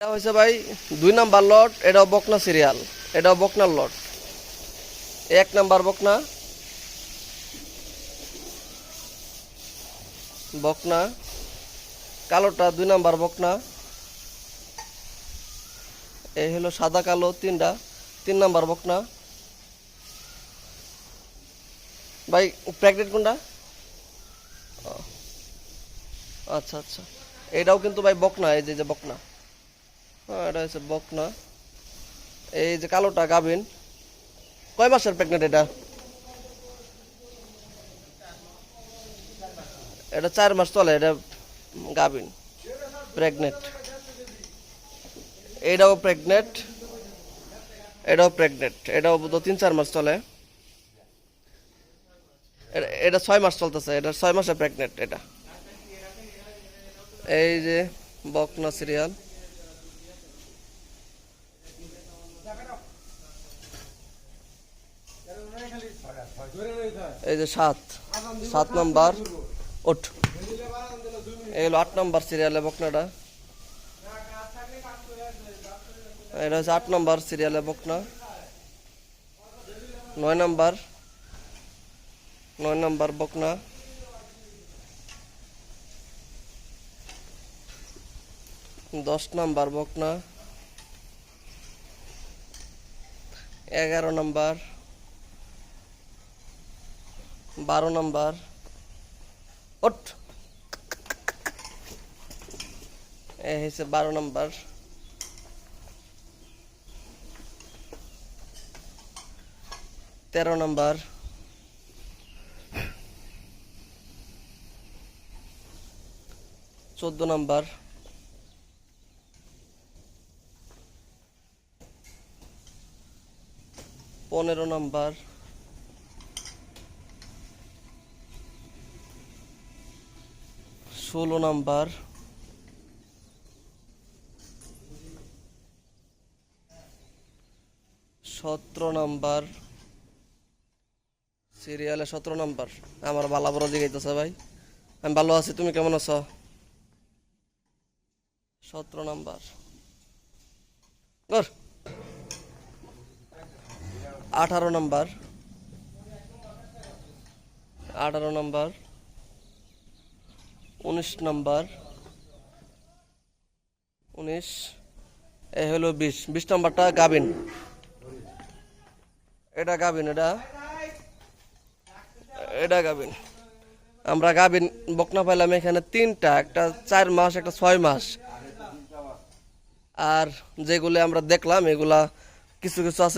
এটা হয়েছে ভাই 2 নাম্বার লট। এটাও বকনা সিরিয়াল, এটাও বকনার লট। 1 নাম্বার বকনা, বকনা কালোটা 2 নাম্বার বকনা। এই হলো সাদা কালো তিনটা, 3 নাম্বার বকনা। ভাই প্রেগনেন্ট কোনটা? আচ্ছা আচ্ছা, এটাও কিন্তু ভাই বকনা। এই যে বকনা, হ্যাঁ এটা হচ্ছে বকনা। এই যে কালোটা গাভিন। কয় মাসের প্রেগনেন্ট এটা? এটা 4 মাস চলে, এটা গাভিন প্রেগনেন্ট। এটাও প্রেগনেন্ট, এটাও প্রেগনেন্ট, এটাও তো 3-4 মাস চলে। এটা 6 মাস চলতেছে, এটা 6 মাসে প্রেগনেন্ট এটা। এই যে বকনা সিরিয়াল। এই যে 7 নাম্বার ওঠ। এই হলো 8 নাম্বার সিরিয়ালে বকনাটা। এটা হচ্ছে 8 নাম্বার সিরিয়ালে বকনা। 9 নাম্বার, 9 নাম্বার বকনা। 10 নাম্বার বকনা। 11 নাম্বার, 12 নাম্বার ওঠ। এই হচ্ছে 12 number. 13 number, 14 number, 15 number, 16 number, 17 number সিরিয়ালে 17 নাম্বার। আমার বালা বড় জিগাইতেছে ভাই। আমি ভালো আছি, তুমি কেমন আছো? 17 নাম্বার। 18 number, 18 number, 19 number, 19। এই হলো 20 নাম্বারটা গাবিন। এটা গাবিন, এটা গাবিন। আমরা গাবিন বকনা পাইলাম এখানে 3টা, একটা 4 মাস, একটা 6 মাস। আর যেগুলো আমরা দেখলাম এগুলা কিছু কিছু আছে